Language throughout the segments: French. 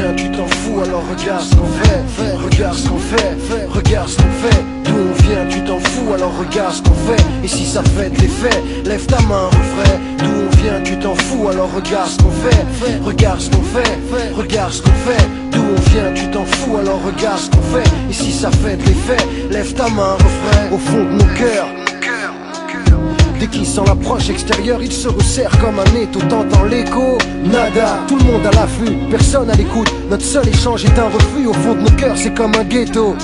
vient tu t'en fous, alors regarde ce qu'on fait. Regarde ce qu'on fait, regarde ce qu'on fait. D'où on vient tu t'en fous, alors regarde ce qu'on fait. Et si ça fait de l'effet, lève ta main refrain. D'où on vient tu t'en fous, alors regarde ce qu'on fait. Regarde ce qu'on fait, regarde ce qu'on fait. D'où on vient tu t'en fous, alors regarde ce qu'on fait. Et si ça fait de l'effet, lève ta main refrain. Au fond de nos cœurs, dès qu'il sent l'approche extérieure, il se resserre comme un étau, t'entends l'écho. Nada, tout le monde à l'affût, personne à l'écoute. Notre seul échange est un refus, au fond de nos cœurs c'est comme un ghetto.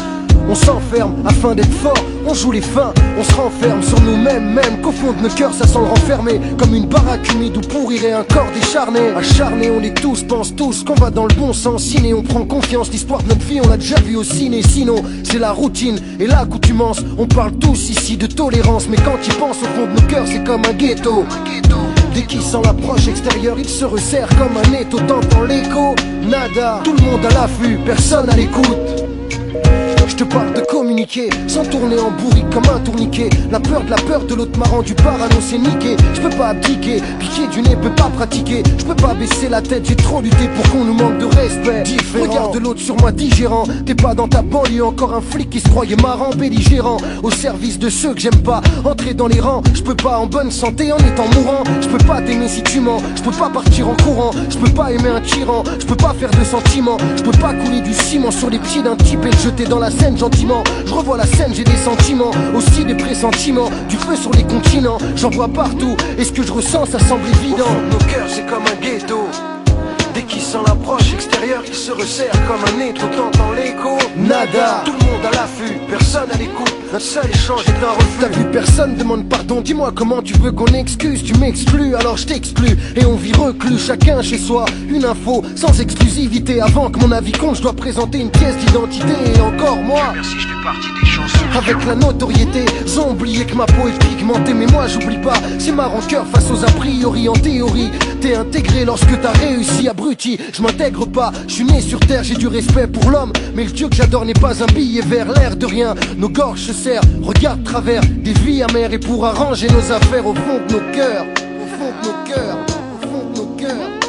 On s'enferme afin d'être fort, on joue les fins, on se renferme sur nous-mêmes, même qu'au fond de nos cœurs ça sent le renfermer. Comme une baraque humide où pourrirait un corps décharné. Acharné, on est tous, pense tous qu'on va dans le bon sens. Ciné, on prend confiance, l'histoire de notre vie on l'a déjà vu au ciné. Sinon, c'est la routine et l'accoutumance. On parle tous ici de tolérance, mais quand ils pensent au fond de nos cœurs c'est comme un ghetto. Dès qu'il sent l'approche extérieure, il se resserre comme un étau, t'entends l'écho. Nada, tout le monde à l'affût, personne à l'écoute. Je te parle de communiquer, sans tourner en bourrique comme un tourniquet. La peur de l'autre m'a rendu parano, c'est niqué. Je peux pas abdiquer, piquer du nez peut pas pratiquer. Je peux pas baisser la tête, j'ai trop lutté pour qu'on nous manque de respect. Regarde de l'autre sur moi digérant. T'es pas dans ta banlieue, encore un flic qui se croyait marrant, belligérant. Au service de ceux que j'aime pas, entrer dans les rangs. Je peux pas en bonne santé en étant mourant. Je peux pas t'aimer si tu mens, je peux pas partir en courant. Je peux pas aimer un tyran, je peux pas faire de sentiments. Je peux pas couler du ciment sur les pieds d'un type et le jeter dans la scène gentiment. Je revois la scène, j'ai des sentiments, aussi des pressentiments. Du feu sur les continents, j'en vois partout. Et ce que je ressens, ça semble évident. Au fond de nos cœurs, c'est comme un ghetto. Dès qu'il sent l'approche extérieure, il se resserre comme un étau, t'entends l'écho. Nada, tout le monde à l'affût, personne à l'écoute. Notre seul échange est un refus. T'as vu, personne demande pardon. Dis-moi comment tu veux qu'on excuse. Tu m'exclus, alors je t'exclus. Et on vit reclus, chacun chez soi. Une info, sans exclusivité. Avant que mon avis compte, je dois présenter une pièce d'identité. Et encore moi, merci, je fais partie des chansons. avec la notoriété, ils ont oublié que ma peau est pigmentée. Mais moi j'oublie pas, c'est ma rancœur face aux a priori. En théorie, t'es intégré lorsque t'as réussi. Abruti, je m'intègre pas. Je suis né sur terre, j'ai du respect pour l'homme. Mais le dieu que j'adore n'est pas un billet vert. L'air de rien, nos gorges se serrent. Regarde travers des vies amères. Et pour arranger nos affaires au fond de nos cœurs, au fond de nos cœurs, au fond de nos cœurs.